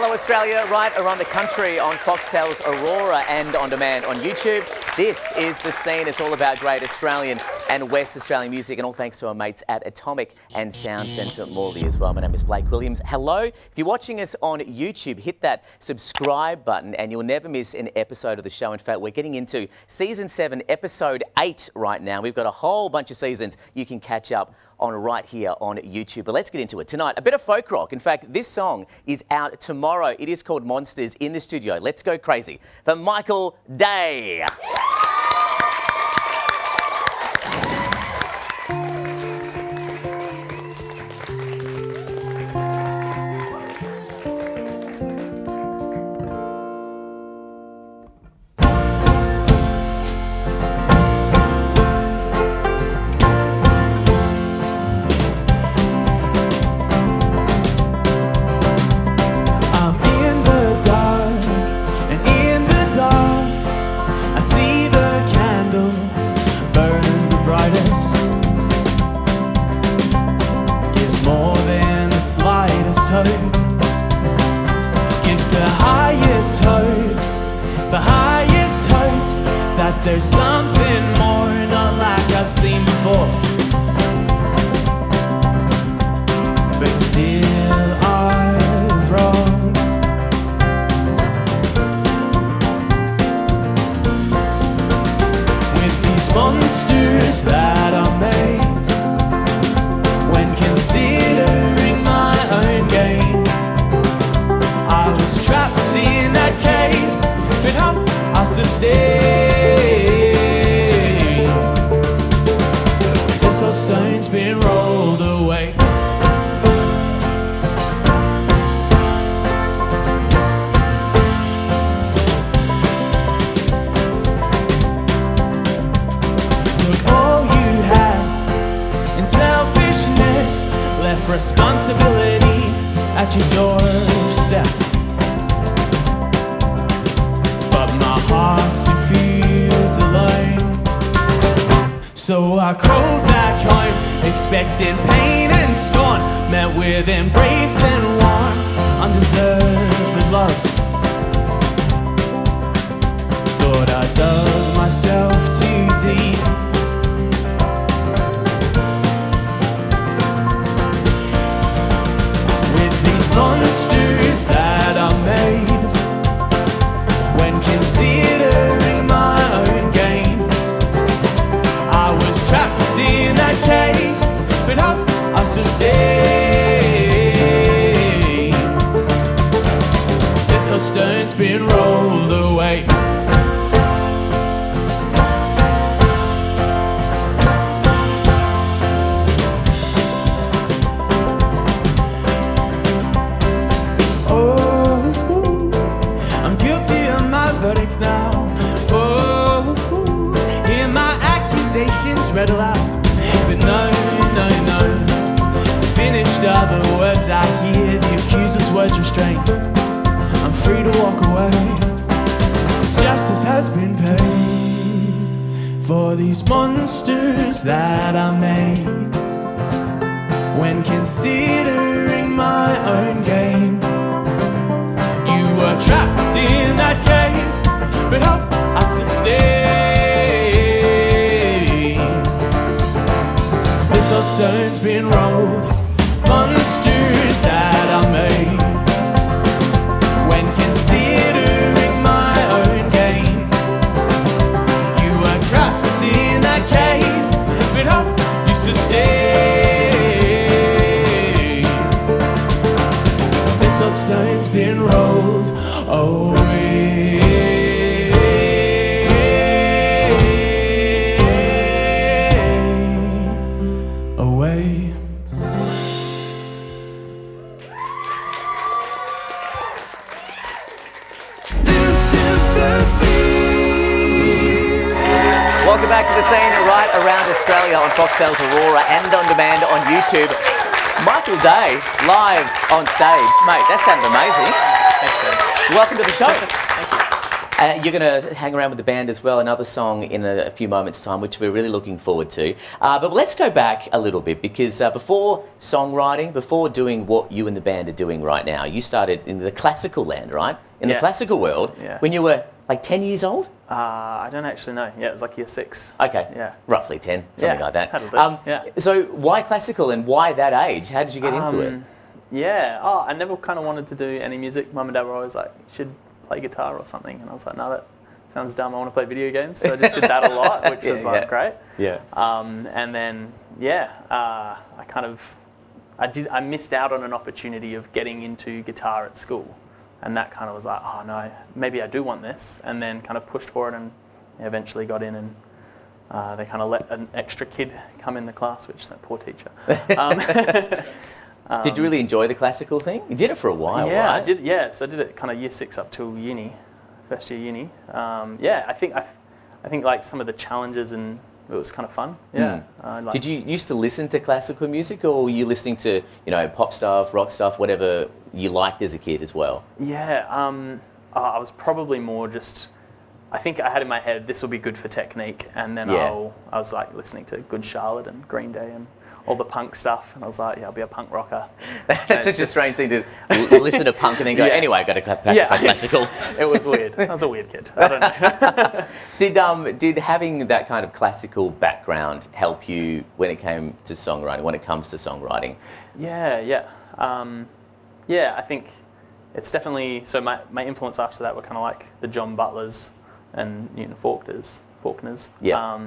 Hello Australia, right around the country on Foxtel's Aurora and on demand on YouTube. This is The Scene. It's all about great Australian and West Australian music, and all thanks to our mates at Atomic and Sound Centre Morley as well. My name is Blake Williams. Hello. If you're watching us on YouTube, hit that subscribe button and you'll never miss an episode of the show. In fact, we're getting into Season 7, Episode 8 right now. We've got a whole bunch of seasons you can catch up on right here on YouTube. But let's get into it. Tonight, a bit of folk rock. In fact, this song is out tomorrow. It is called Monsters. In the studio. Let's go crazy for Michael Day. Gives the highest hope, the highest hopes that there's something more, not like I've seen before. But still I'm wrong. With these monsters that are made, when considering my own game, I was trapped in that cave, but hope I sustain. This old stone's been rolled away. Took all you had in selfishness, left responsibility at your doorstep. But my heart still feels alone. So I crawled back home, expecting pain and scorn, met with embrace and warm, undeserved love. Thought I dug myself too deep. Monsters that are made, when considering my own gain, I was trapped in that cave, but hope I sustain. This whole stone's been rolled away. Verdicts now. Oh, hear my accusations read aloud, but no, no, no, it's finished. Are the words I hear, the accuser's words restrained. I'm free to walk away, 'cause justice has been paid for these monsters that I made, when considering my own gain. You were trapped in that cave, but hope I sustain. This old stone's been rolled, monsters that I made, when considering my own gain. You were trapped in that cave, but hope you sustain. This old stone's been rolled away. Welcome back to The Scene, right around Australia on Foxtel's Aurora and on demand on YouTube. Michael Day, live on stage. Mate, that sounded amazing. Thanks, man. Welcome to the show. Thank you. You're going to hang around with the band as well, another song in a few moments' time, which we're really looking forward to. But let's go back a little bit, because before songwriting, before doing what you and the band are doing right now, you started in the classical land, right? In the classical world, when you were like 10 years old? I don't actually know. Yeah, it was like year 6. Okay. Yeah. Roughly 10, something like that. That'll do. So why classical and why that age? How did you get into it? Yeah. I never kind of wanted to do any music. Mum and Dad were always like, you should play guitar or something. And I was like, no, that sounds dumb. I want to play video games. So I just did that a lot, which was like great. Yeah. And then, I missed out on an opportunity of getting into guitar at school. And that kind of was like, oh no, maybe I do want this. And then kind of pushed for it and eventually got in, and they kind of let an extra kid come in the class, which that poor teacher. Did you really enjoy the classical thing? You did it for a while, right? I did. Yeah, so I did it kind of year 6 up till uni, first year uni. I think like some of the challenges, and it was kind of fun. Yeah. Did you used to listen to classical music, or were you listening to pop stuff, rock stuff, whatever you liked as a kid as well? Yeah. I was probably more just. I think I had in my head this will be good for technique, and then I was like listening to Good Charlotte and Green Day and all the punk stuff, and I was like, yeah, I'll be a punk rocker. That's such a strange thing to listen to punk and then go, anyway, I've got to practice my classical. It was weird. I was a weird kid. I don't know. Did having that kind of classical background help you when it came to songwriting, when it comes to songwriting? Yeah. I think it's definitely, so my influence after that were kind of like the John Butlers and Newton Faulkners. Yeah.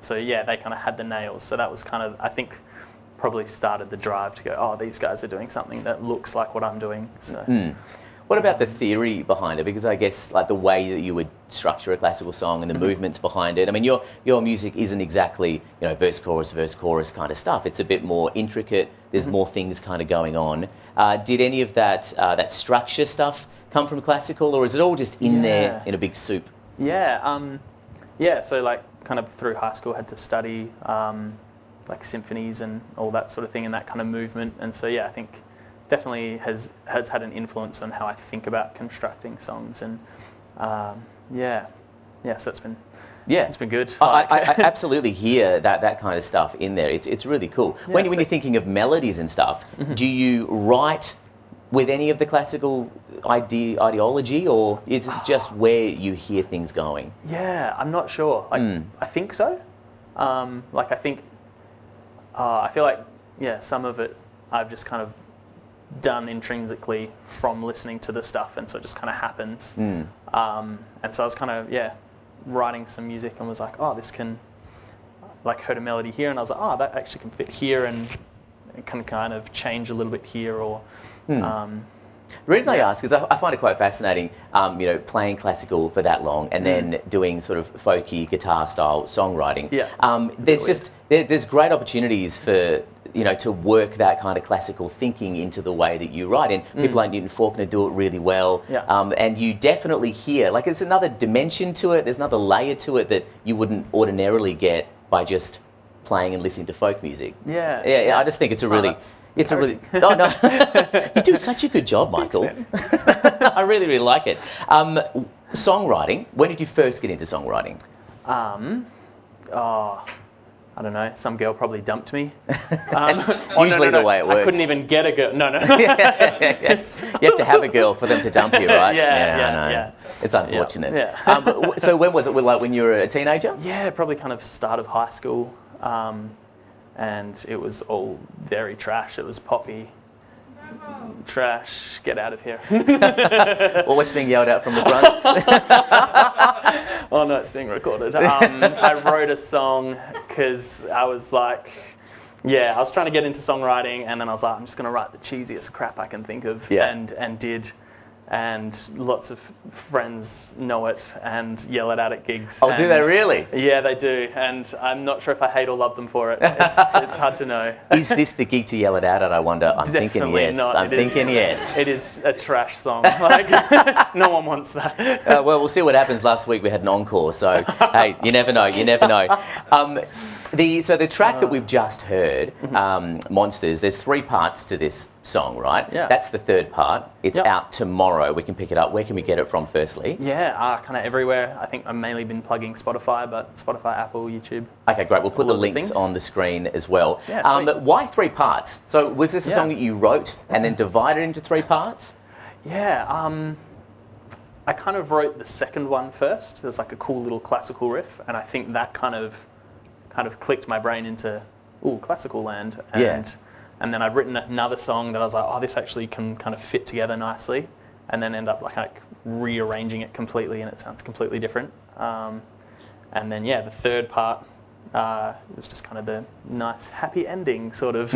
They kind of had the nails. So that was kind of, I think, probably started the drive to go, oh, these guys are doing something that looks like what I'm doing. So. What about the theory behind it? Because I guess like the way that you would structure a classical song and the movements behind it. I mean, your music isn't exactly verse chorus kind of stuff. It's a bit more intricate. There's more things kind of going on. Did any of that that structure stuff come from classical, or is it all just in there in a big soup? So like kind of through high school, had to study like symphonies and all that sort of thing, and that kind of movement. And so I think definitely has had an influence on how I think about constructing songs. And so that's been it's been good. I absolutely hear that kind of stuff in there. It's really cool. When you're thinking of melodies and stuff, do you write with any of the classical ideology, or is it just where you hear things going? Yeah, I'm not sure. I think so. I feel like some of it I've just kind of done intrinsically from listening to the stuff, and so it just kind of happens. And so I was kind of writing some music and was like, oh, this can, like, heard a melody here, and I was like, oh, that actually can fit here, and it can kind of change a little bit here, or. The reason I ask is I find it quite fascinating, playing classical for that long and then doing sort of folky guitar style songwriting. There's great opportunities for to work that kind of classical thinking into the way that you write. And people like Newton Faulkner do it really well. And you definitely hear, like, there's another dimension to it, there's another layer to it that you wouldn't ordinarily get by just playing and listening to folk music. I just think it's a really... Oh no! You do such a good job, Michael. I really, really like it. Songwriting. When did you first get into songwriting? I don't know. Some girl probably dumped me. Usually the way it works. I couldn't even get a girl. No. Yes. You have to have a girl for them to dump you, right? Yeah. It's unfortunate. So when was it? Like when you were a teenager? Yeah, probably kind of start of high school. And it was all very trash. It was poppy. Trash, get out of here. Well, what's being yelled out from the front? Oh no, it's being recorded. I wrote a song because I was like, I was trying to get into songwriting, and then I was like, I'm just going to write the cheesiest crap I can think of, and did. And lots of friends know it and yell it out at gigs. Oh, do they really? Yeah, they do. And I'm not sure if I hate or love them for it. It's hard to know. Is this the gig to yell it out at, I wonder? I'm thinking yes. I'm thinking yes. It is a trash song. Like, no one wants that. Well, we'll see what happens. Last week we had an encore, so hey, you never know. So the track that we've just heard, Monsters, there's 3 parts to this song, right? Yeah. That's the 3rd part. It's Yep. out tomorrow. We can pick it up. Where can we get it from firstly? Yeah, kind of everywhere. I think I've mainly been plugging Spotify, but Spotify, Apple, YouTube. Okay, great. We'll put the All of the links things. on the screen as well. Yeah, sweet. But why 3 parts? So was this a Yeah. song that you wrote and then divided into 3 parts? Yeah, I kind of wrote the second one first. It was like a cool little classical riff, and I think that kind of clicked my brain into classical land. And then I'd written another song that I was like, oh, this actually can kind of fit together nicely, and then end up like rearranging it completely, and it sounds completely different. And then the 3rd part was just kind of the nice happy ending sort of.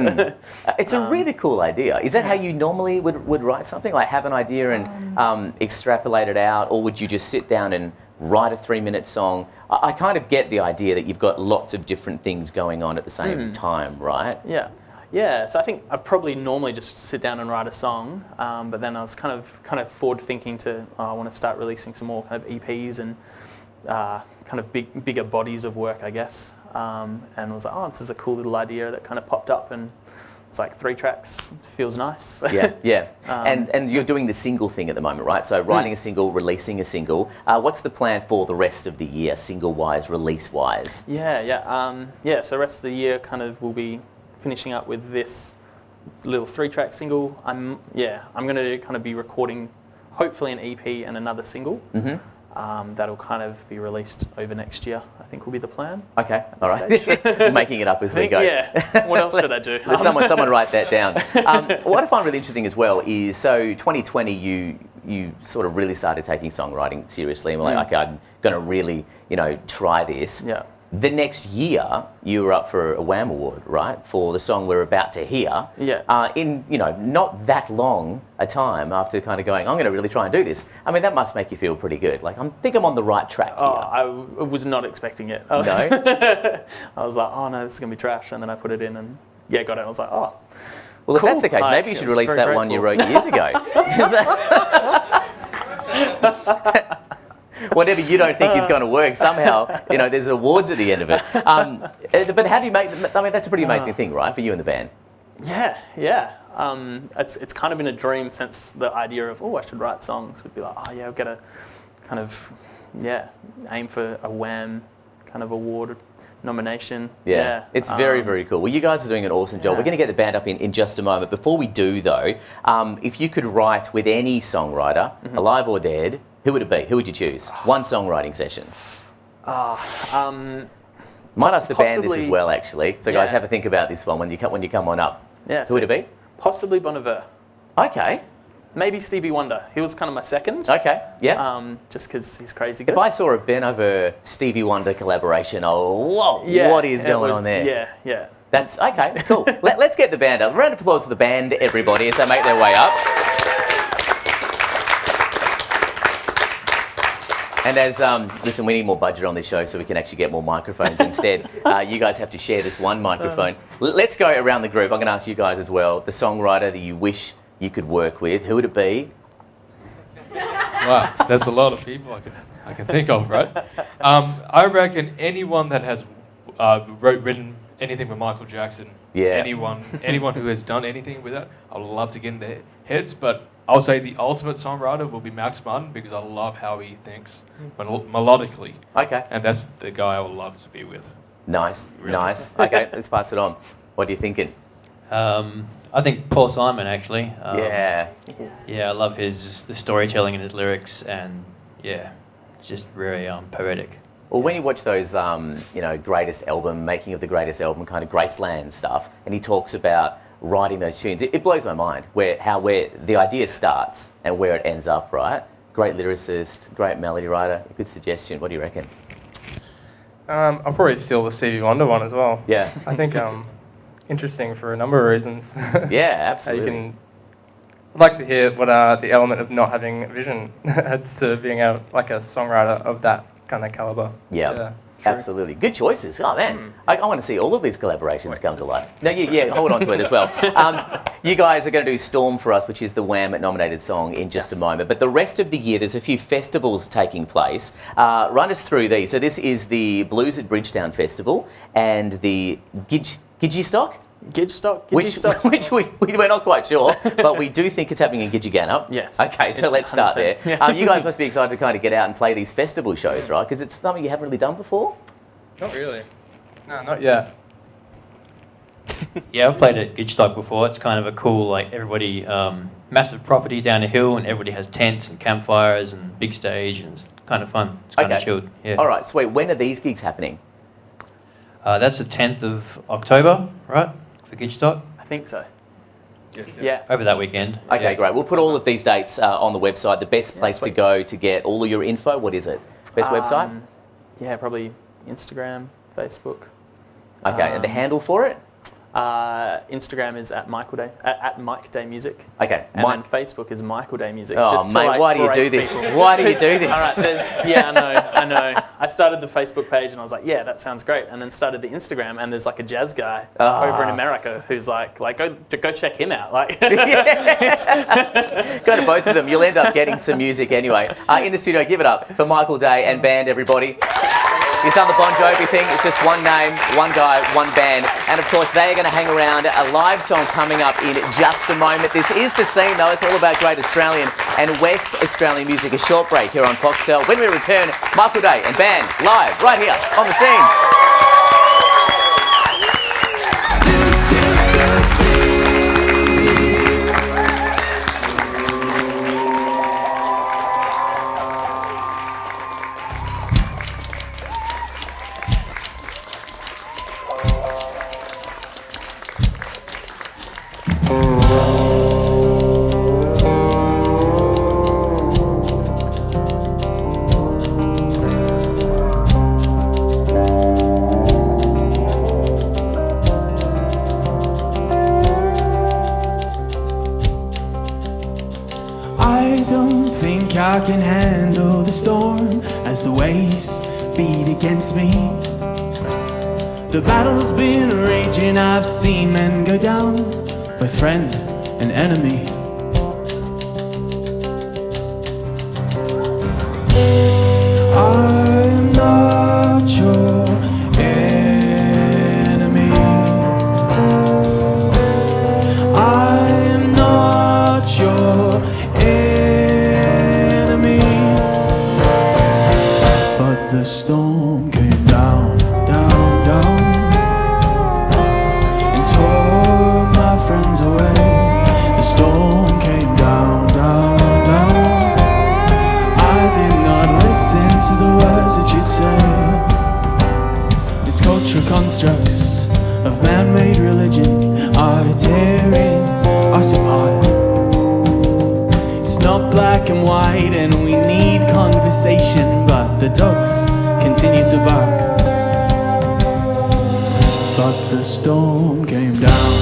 It's a really cool idea. Is that how you normally would write something? Like have an idea and extrapolate it out, or would you just sit down and write a 3-minute song? I kind of get the idea that you've got lots of different things going on at the same time, right? Yeah. So I think I probably normally just sit down and write a song, but then I was kind of forward thinking to I want to start releasing some more kind of EPs and kind of bigger bodies of work, I guess. And I was like, oh, this is a cool little idea that kind of popped up, and it's like 3 tracks, feels nice. Yeah. And you're doing the single thing at the moment, right? So writing a single, releasing a single. What's the plan for the rest of the year, single-wise, release-wise? Yeah. So rest of the year kind of will be finishing up with this little 3-track single. I'm going to kind of be recording hopefully an EP and another single. That'll kind of be released over next year, I think will be the plan. Okay, all right. Making it up as we go. Yeah, what else should I do? Someone write that down. What I find really interesting as well is, so 2020 you sort of really started taking songwriting seriously and were like, okay, I'm going to really, try this. Yeah. The next year, you were up for a WAM award, right, for the song we're about to hear. Yeah. In not that long a time after kind of going, I'm going to really try and do this. I mean, that must make you feel pretty good. Like, I think I'm on the right track here. I was not expecting it. I was, No? I was like, oh no, this is going to be trash. And then I put it in and got it. I was like, oh. Well, if cool. that's the case, maybe you should release that very one you grateful. wrote years ago. Whatever you don't think is going to work, somehow, there's awards at the end of it. But how do you make, I mean, that's a pretty amazing thing, right, for you and the band? Yeah. It's kind of been a dream since the idea of, I should write songs, would be like, I've got to kind of, aim for a WAM kind of award nomination. Yeah. It's very, very cool. Well, you guys are doing an awesome job. Yeah. We're going to get the band up in just a moment. Before we do, though, if you could write with any songwriter, alive or dead, who would it be? Who would you choose? One songwriting session. Might ask the band this as well, actually. So, guys, have a think about this one when you come on up. Yeah. Who would it be? Possibly Bon Iver. Okay. Maybe Stevie Wonder. He was kind of my second. Okay. Yeah. Just because he's crazy good. If I saw a Ben Iver Stevie Wonder collaboration, what is going on there? Yeah. That's okay. Cool. Let's get the band up. A round of applause for the band, everybody, as they make their way up. And as, listen, we need more budget on this show so we can actually get more microphones instead. You guys have to share this one microphone. Let's go around the group. I'm going to ask you guys as well, the songwriter that you wish you could work with, who would it be? Wow, there's a lot of people I can think of, right? I reckon anyone that has written anything with Michael Jackson, anyone who has done anything with that, I would love to get in their heads, but I'll say the ultimate songwriter will be Max Martin because I love how he thinks melodically. Okay. And that's the guy I would love to be with. Nice, Really. nice. Okay, let's pass it on. What are you thinking? I think Paul Simon, actually. Yeah, I love the storytelling in his lyrics, and it's just very poetic. Well, when you watch those, greatest album, making of the greatest album, kind of Graceland stuff, and he talks about writing those tunes, it blows my mind where the idea starts and where it ends up, right? Great lyricist, great melody writer, good suggestion. What do you reckon? I'll probably steal the Stevie Wonder one as well. Yeah. I think interesting for a number of reasons. Yeah, absolutely. I'd like to hear what the element of not having vision adds to being like a songwriter of that kind of caliber. Yeah. Absolutely. Good choices. Oh, man. I want to see all of these collaborations come to life. No, yeah, hold on to it as well. You guys are going to do Storm for us, which is the Wham nominated song, in just a moment. But the rest of the year, there's a few festivals taking place. Run us through these. So this is the Blues at Bridgetown Festival and the Gidgestock? Gidgestock? Which we're not quite sure, but we do think it's happening in Gidgegannup. Yes. Okay, so let's start 100%. there. Yeah. You guys must be excited to kind of get out and play these festival shows, right? Because it's something you haven't really done before? Not really. No, not yet. Yeah, I've played at Gidgestock before. It's kind of a cool, like everybody, massive property down a hill, and everybody has tents and campfires and big stage, and it's kind of fun. It's kind of chilled. Yeah. All right, sweet. When are these gigs happening? That's the 10th of October, right, for Gidgestock? I think so. Yes, Yeah. Over that weekend. Okay, Yeah. great. We'll put all of these dates on the website. The best place to sweet. go to get all of your info, what is it? Best website? Yeah, probably Instagram, Facebook. Okay, and the handle for it? Instagram is at Michael Day, at Mike Day Music. Okay, And then Facebook is Michael Day Music. Oh, just to, mate, like, why do you break do this? people. Why do you do this? All right, I know. I started the Facebook page and I was like, yeah, that sounds great. And then started the Instagram, and there's like a jazz guy over in America who's like go check him out. Like, Go to both of them. You'll end up getting some music anyway. In the studio, give it up for Michael Day and band, everybody. He's done the Bon Jovi thing. It's just one name, one guy, one band. And of course, they are going to hang around. A live song coming up in just a moment. This is The Scene, though. It's all about great Australian and West Australian music. A short break here on Foxtel. When we return, Michael Day and band live right here on The Scene. I can handle the storm as the waves beat against me. The battle's been raging, I've seen men go down, both friend and enemy. I'm not your enemy. I'm not your enemy. But the storm came down, down, down, and tore my friends away. The storm came down, down, down. I did not listen to the words that you'd say. These cultural constructs of man-made religion are tearing us apart. It's not black and white and we need conversation, but the dogs continue to bark. But the storm came down.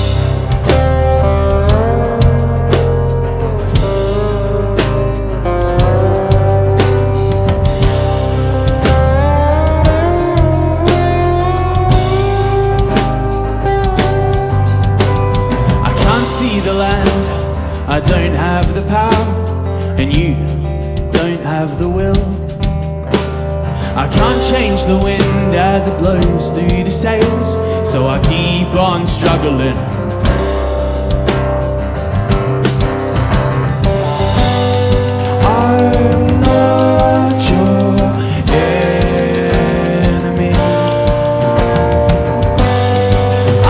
The land, I don't have the power, and you don't have the will. I can't change the wind as it blows through the sails, so I keep on struggling. I'm not your enemy. I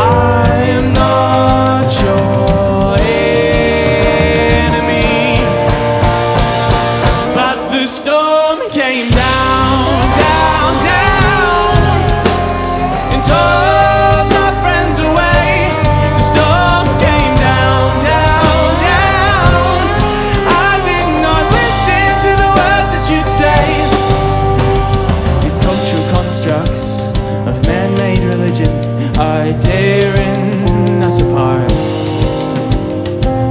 am not your enemy. But the storm came down, down, down, and tore my friends away. The storm came down, down, down. I did not listen to the words that you'd say. These cultural constructs of man-made religion are tearing us apart.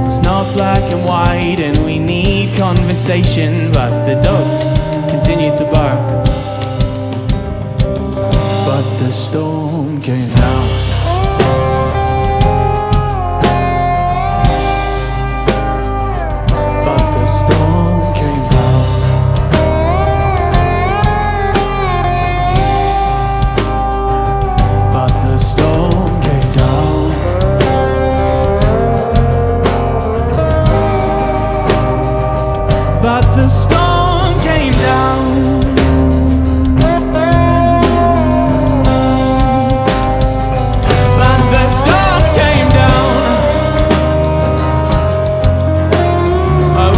It's not black and white and we need conversation, but the dogs continue to bark. the storm came down. But the storm came down. But the storm came down. But the storm came down. But the storm came down. Oh.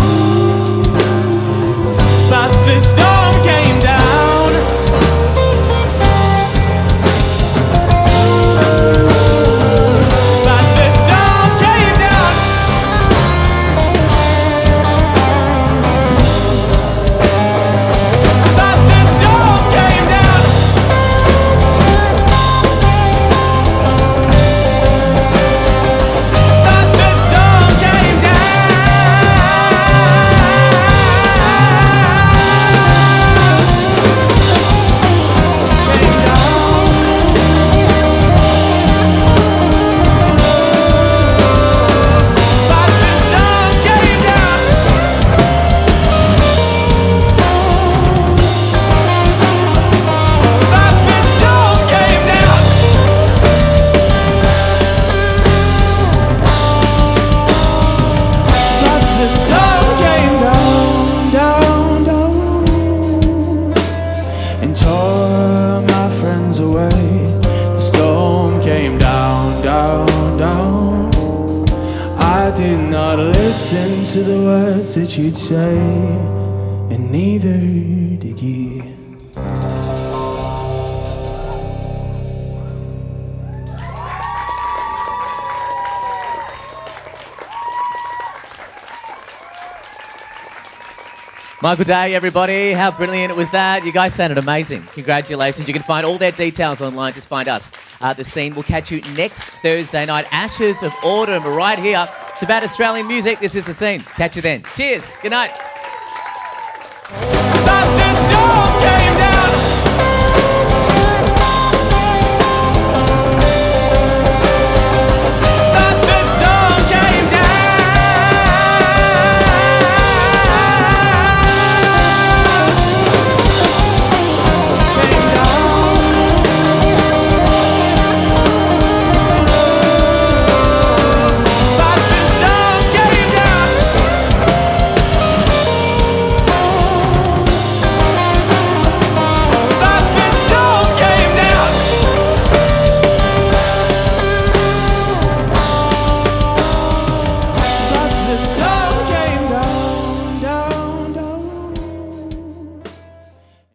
But the storm came down. But the storm came down. But the storm came down. But the storm came But the storm came down. But the storm came down. But the storm came down, down, down, and tore my friends away. The storm came down, down, down. I did not listen to the words that you'd say, and neither did you. Michael Day, everybody. How brilliant was that? You guys sounded amazing. Congratulations. You can find all their details online. Just find us. The Scene will catch you next Thursday night. Ashes of Autumn right here. It's about Australian music. This is The Scene. Catch you then. Cheers. Good night. But